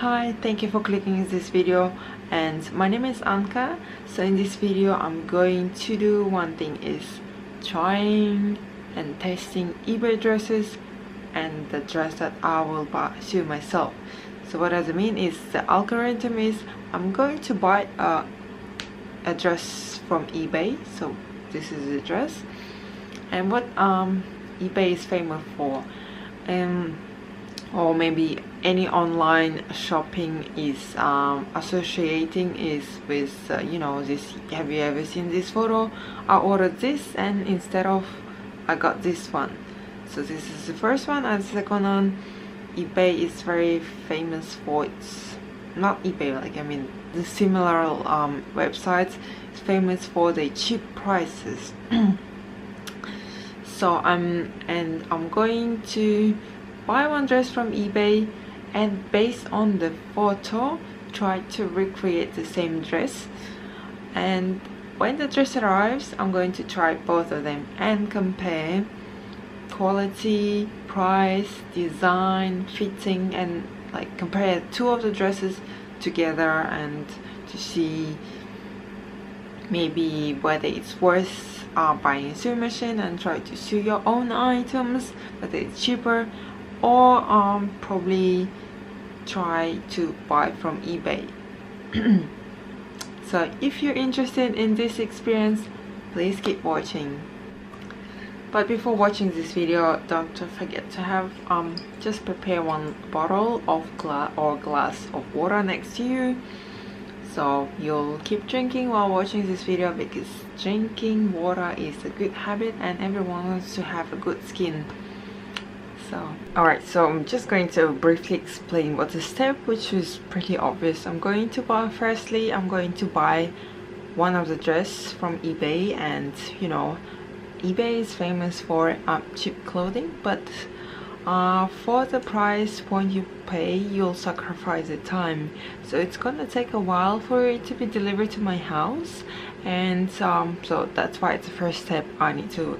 Hi, thank you for clicking this video, and my name is Anhka. So in this video I'm going to do one thing, is trying and testing eBay dresses and the dress that I will sew myself. So what does it mean is the algorithm is I'm going to buy a dress from eBay. So this is the dress, and what eBay is famous for, or maybe any online shopping is associating is with you know, this. Have you ever seen this photo? I ordered this, and instead of I got this one. So this is the first one, and second one, eBay is very famous for its, not eBay, like I mean the similar websites is famous for the cheap prices. So I'm going to buy one dress from eBay, and based on the photo try to recreate the same dress, and when the dress arrives I'm going to try both of them and compare quality, price, design, fitting, and like compare two of the dresses together and to see maybe whether it's worth buying a sewing machine and try to sew your own items, whether it's cheaper, or probably try to buy from eBay. So if you're interested in this experience, please keep watching. But before watching this video, don't forget to have just prepare one bottle of glass of water next to you, so you'll keep drinking while watching this video, because drinking water is a good habit and everyone wants to have a good skin. So alright, so I'm just going to briefly explain what the step, which is pretty obvious. I'm going to buy one of the dress from eBay, and you know, eBay is famous for cheap clothing, but for the price point you pay, you'll sacrifice the time. So it's gonna take a while for it to be delivered to my house, and so that's why it's the first step. I need to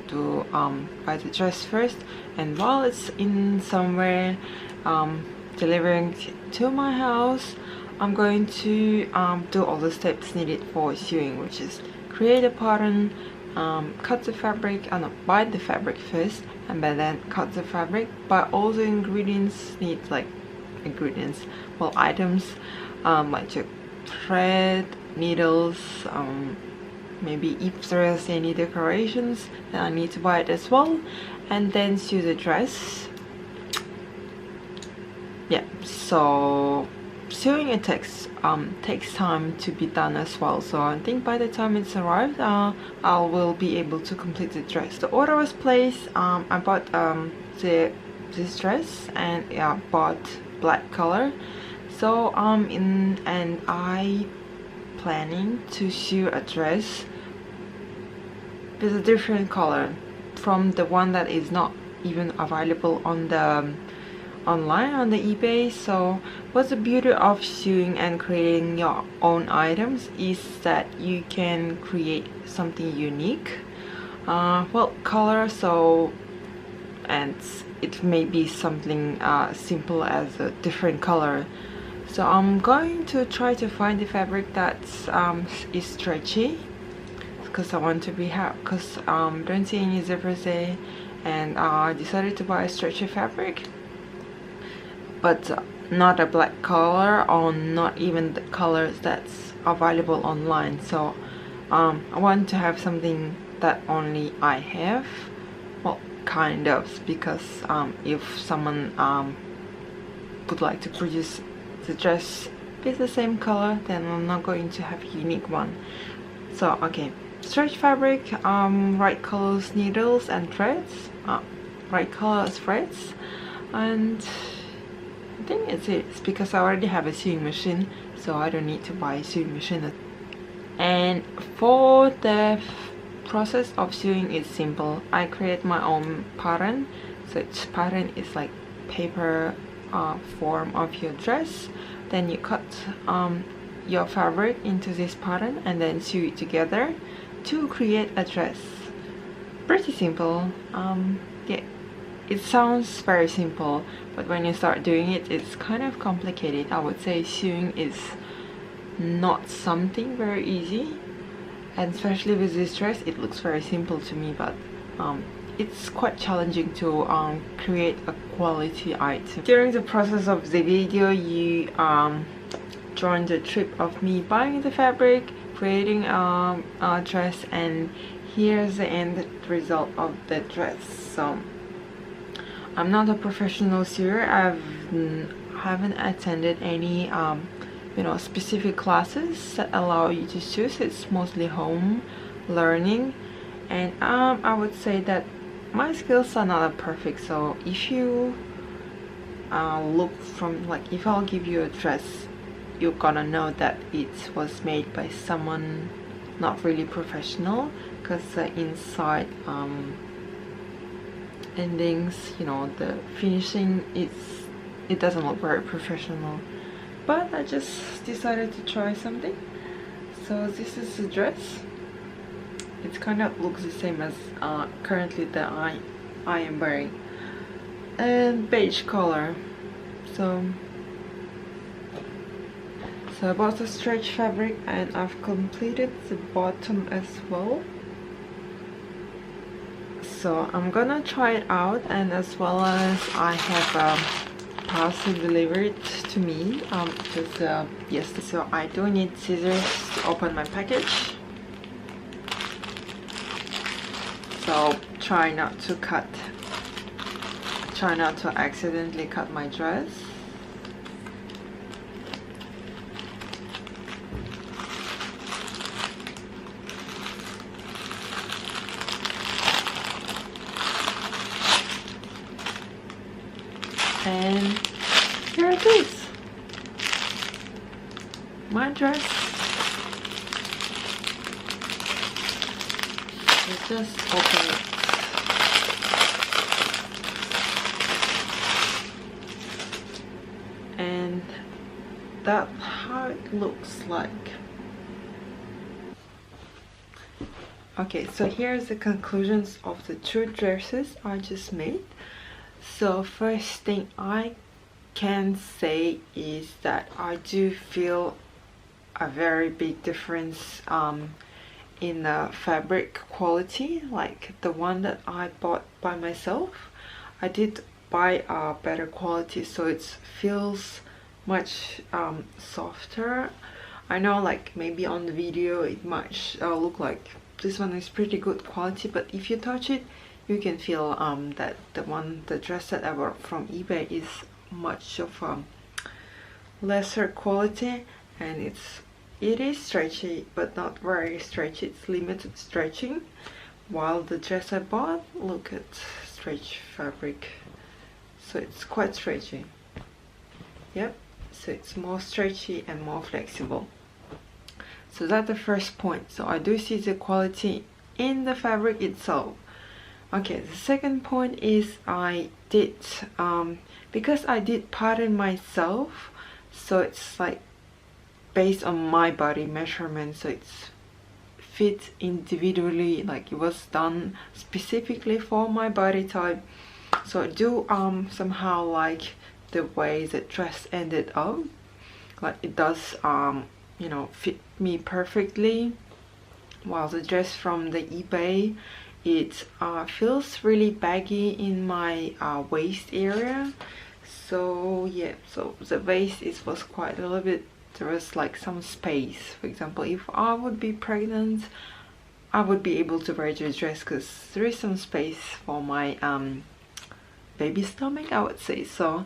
buy the dress first, and while it's in somewhere delivering to my house, I'm going to do all the steps needed for sewing, which is create a pattern, cut the fabric, buy the fabric first, and then cut the fabric. But all the ingredients need items like thread, needles, maybe if there's any decorations, then I need to buy it as well, and then sew the dress. Yeah, so sewing it takes time to be done as well, so I think by the time it's arrived I will be able to complete the dress. The order was placed. I bought this dress, and I bought black color. So and I planning to sew a dress with a different color from the one that is not even available on the online on the eBay. So what's the beauty of sewing and creating your own items is that you can create something unique. Well, color, so, and it may be something simple as a different color. So I'm going to try to find the fabric that is stretchy, because I want to be because don't see any zippers there, and I decided to buy a stretchy fabric, but not a black color, or not even the colors that's available online. So I want to have something that only I have, well, kind of, because if someone would like to produce the dress with the same color, then I'm not going to have a unique one. So okay, stretch fabric, right colors needles and threads, right colors threads, and I think it's it. It's because I already have a sewing machine, so I don't need to buy a sewing machine. And for the process of sewing is simple. I create my own pattern. So each pattern is like paper form of your dress. Then you cut your fabric into this pattern and then sew it together to create a dress. Pretty simple. Yeah, it sounds very simple, but when you start doing it, it's kind of complicated. I would say sewing is not something very easy, and especially with this dress, it looks very simple to me, but it's quite challenging to create a quality item. During the process of the video, you join the trip of me buying the fabric, creating a dress, and here's the end result of the dress. So I'm not a professional sewer. Haven't attended any you know, specific classes that allow you to sew. It's mostly home learning, and I would say that my skills are not perfect. So if you look from, like, if I'll give you a dress, you're gonna know that it was made by someone not really professional, because the inside endings, you know, the finishing, it doesn't look very professional. But I just decided to try something. So this is the dress. It kind of looks the same as currently that I am wearing, and beige color. So I bought a stretch fabric, and I've completed the bottom as well. So I'm gonna try it out, and as well as I have parcel delivered to me just yesterday. So I do need scissors to open my package. So try not to accidentally cut my dress. And here it is, my dress. Let's just open it. And that's how it looks like. Okay, so here's the conclusions of the two dresses I just made. So first thing I can say is that I do feel a very big difference in the fabric quality. Like the one that I bought by myself, I did buy a better quality, so it feels much softer. I know, like, maybe on the video it might look like this one is pretty good quality, but if you touch it, you can feel that the dress that I bought from eBay is much of a lesser quality, and it is stretchy, but not very stretchy. It's limited stretching, while the dress I bought, look at stretch fabric, so it's quite stretchy. Yep, so it's more stretchy and more flexible. So that's the first point. So I do see the quality in the fabric itself. Okay, the second point is I did because I did pattern myself, so it's like based on my body measurement, so it's fit individually, like it was done specifically for my body type. So I do somehow like the way the dress ended up, like it does you know, fit me perfectly, while the dress from the eBay, it feels really baggy in my waist area. So yeah, so the waist was quite a little bit, there was like some space. For example, if I would be pregnant, I would be able to wear the dress because there is some space for my baby stomach, I would say. So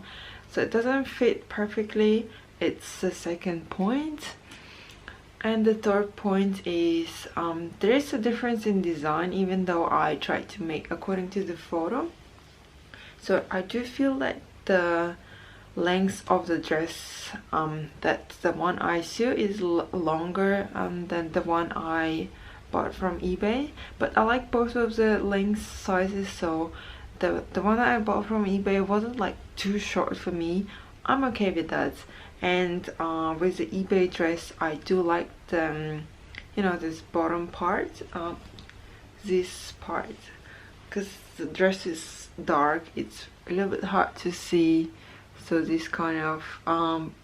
it doesn't fit perfectly. It's the second point. And the third point is there is a difference in design, even though I tried to make according to the photo. So I do feel that the length of the dress, that the one I sew is longer than the one I bought from eBay, but I like both of the length sizes. So the one that I bought from eBay wasn't like too short for me. I'm okay with that. And with the eBay dress, I do like the you know, this bottom part, this part because the dress is dark, it's a little bit hard to see. So this kind of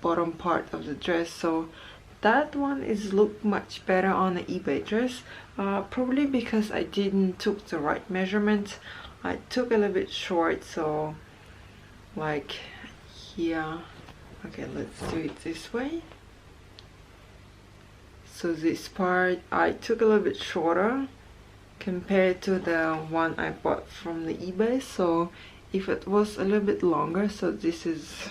bottom part of the dress, so that one is look much better on the eBay dress, probably because I didn't took the right measurement. I took a little bit short, so like here. Okay, let's do it this way. So this part I took a little bit shorter compared to the one I bought from the eBay. So if it was a little bit longer, so this is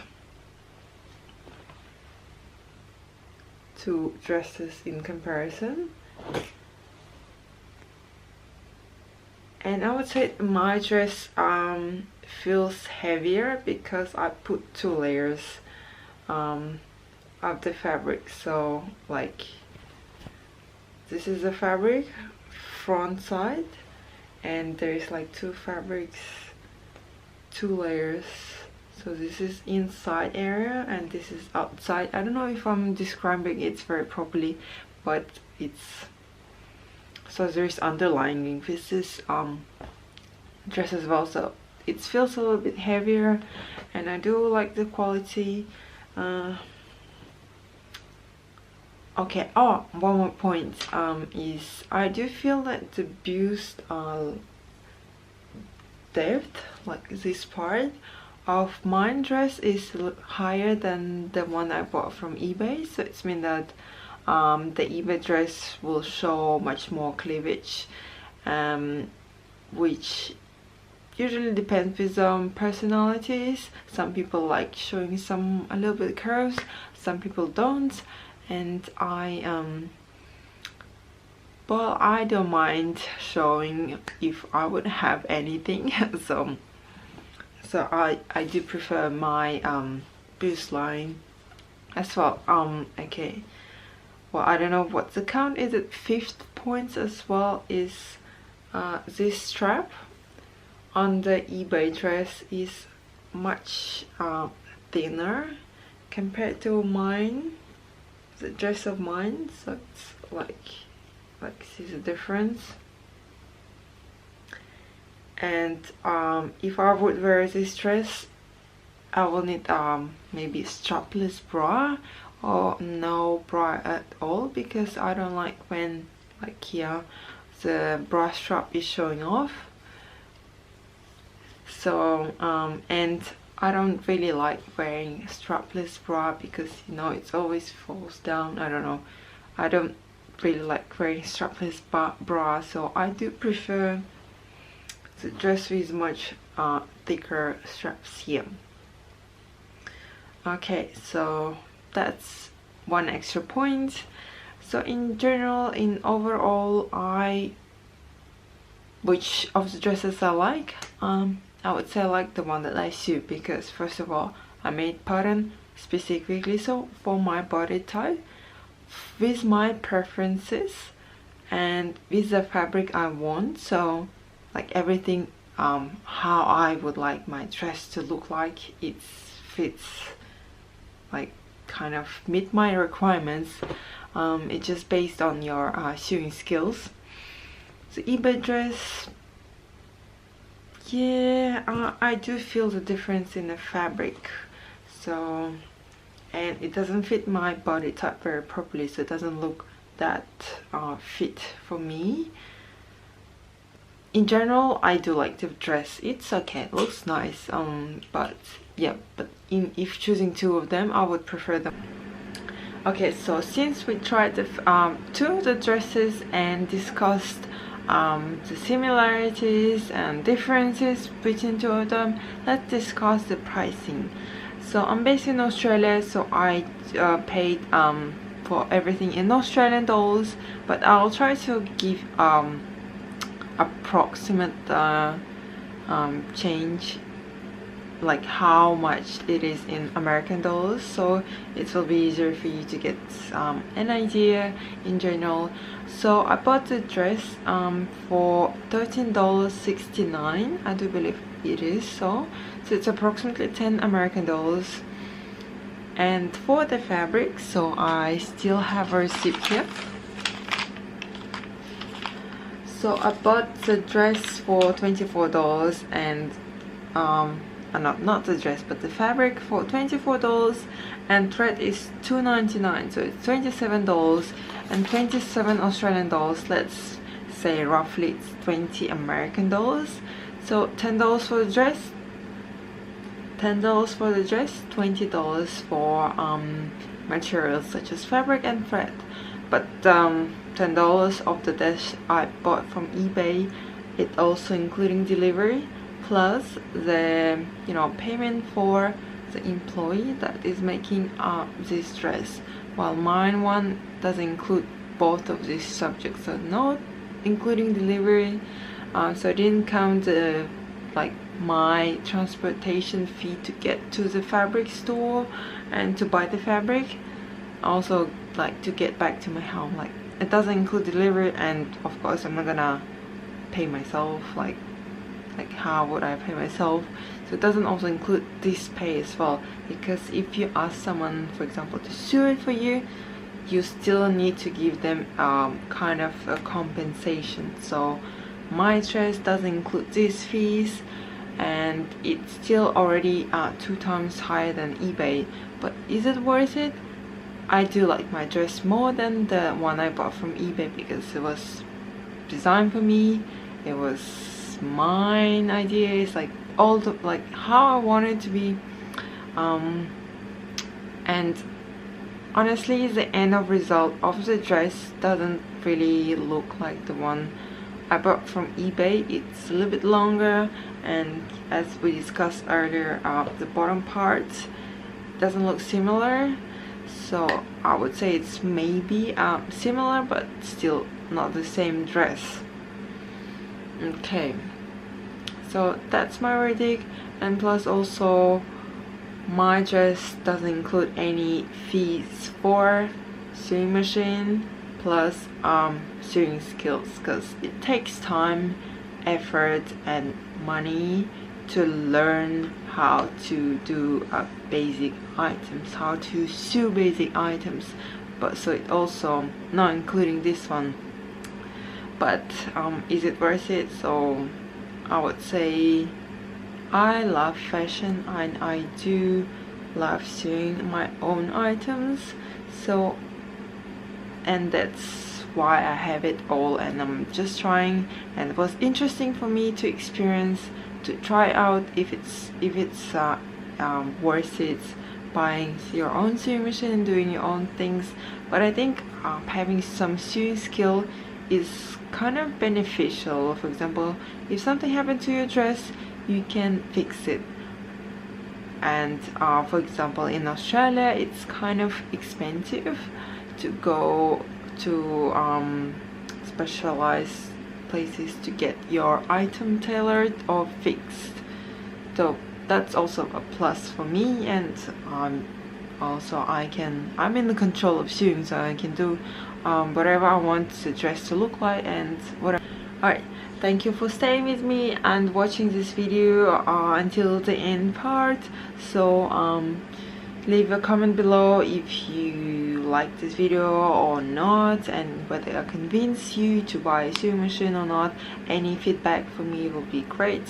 two dresses in comparison. And I would say my dress feels heavier because I put 2 layers of the fabric. So like this is the fabric front side, and there is like 2 fabrics, 2 layers. So this is inside area and this is outside. I don't know if I'm describing it very properly, but it's, so there's underlining with this dress as well, so it feels a little bit heavier and I do like the quality. Okay, oh, one more point is I do feel that the bust depth, like this part of mine dress, is higher than the one I bought from eBay. So it's mean that the eBay dress will show much more cleavage, which usually depends with personalities. Some people like showing a little bit curves, some people don't, and well, I don't mind showing if I would have anything. so I do prefer my bust line as well. Okay, well, I don't know what the count is. At 5th points as well is this strap on the eBay dress is much thinner compared to mine, the dress of mine. So it's like see the difference. And if I would wear this dress, I will need maybe strapless bra or no bra at all, because I don't like when like here the bra strap is showing off. So and I don't really like wearing strapless bra because, you know, it always falls down. I don't know, I don't really like wearing strapless bra, so I do prefer the dress with much thicker straps here. Okay, so that's one extra point. So in general, in overall, which of the dresses I like, I would say I like the one that I sew, because first of all, I made pattern specifically so for my body type, with my preferences and with the fabric I want. So like everything how I would like my dress to look like, it fits, like kind of meet my requirements. It's just based on your sewing skills. The eBay dress, yeah, I do feel the difference in the fabric. So, and it doesn't fit my body type very properly, so it doesn't look that fit for me. In general, I do like the dress. It's okay, it looks nice. But yeah, but if choosing 2 of them, I would prefer them. Okay, so since we tried the 2 of the dresses and discussed the similarities and differences between 2 of them, let's discuss the pricing. So I'm based in Australia, so I paid for everything in Australian dollars, but I'll try to give approximate change, like how much it is in American dollars, so it will be easier for you to get an idea in general. So I bought the dress for $13.69, I do believe it is, so it's approximately 10 American dollars. And for the fabric, so I still have a receipt here. So I bought the dress for $24 and not the dress but the fabric for $24 and thread is $2.99, so it's $27 and 27 Australian dollars. Let's say roughly it's 20 American dollars. So $10 for the dress, $10 for the dress, $20 for materials such as fabric and thread. But $10 of the dress I bought from eBay, it also including delivery plus the payment for the employee that is making this dress, while mine one does include both of these subjects, so not including delivery. So I didn't count like my transportation fee to get to the fabric store and to buy the fabric, also like to get back to my home. Like it doesn't include delivery, and of course I'm not gonna pay myself, like how would I pay myself? So it doesn't also include this pay as well, because if you ask someone, for example, to sew it for you, you still need to give them kind of a compensation. So my dress doesn't include these fees, and it's still already 2 times higher than eBay. But is it worth it? I do like my dress more than the one I bought from eBay because it was designed for me, it was mine idea, it's like all the how I want it to be, and honestly the end of result of the dress doesn't really look like the one I bought from eBay. It's a little bit longer, and as we discussed earlier, the bottom part doesn't look similar, so I would say it's maybe similar but still not the same dress. Okay, so that's my verdict. And plus also my dress doesn't include any fees for sewing machine plus sewing skills, because it takes time, effort and money to learn how to do basic items, how to sew basic items. But so it also not including this one. But is it worth it? So I would say I love fashion and I do love sewing my own items, so, and that's why I have it all, and I'm just trying, and it was interesting for me to experience, to try out if it's worth it buying your own sewing machine and doing your own things. But I think having some sewing skill is kind of beneficial. For example, if something happened to your dress, you can fix it. And for example, in Australia it's kind of expensive to go to specialized places to get your item tailored or fixed, so that's also a plus for me. And also I'm in the control of sewing, so I can do whatever I want the dress to look like and whatever. Alright, thank you for staying with me and watching this video until the end part. So leave a comment below if you like this video or not, and whether I convince you to buy a sewing machine or not. Any feedback for me will be great.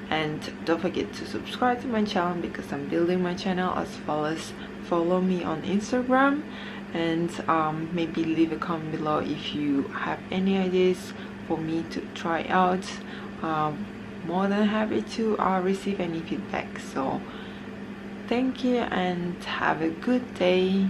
And don't forget to subscribe to my channel because I'm building my channel, as well as follow me on Instagram. And maybe leave a comment below if you have any ideas for me to try out. More than happy to receive any feedback. So thank you and have a good day.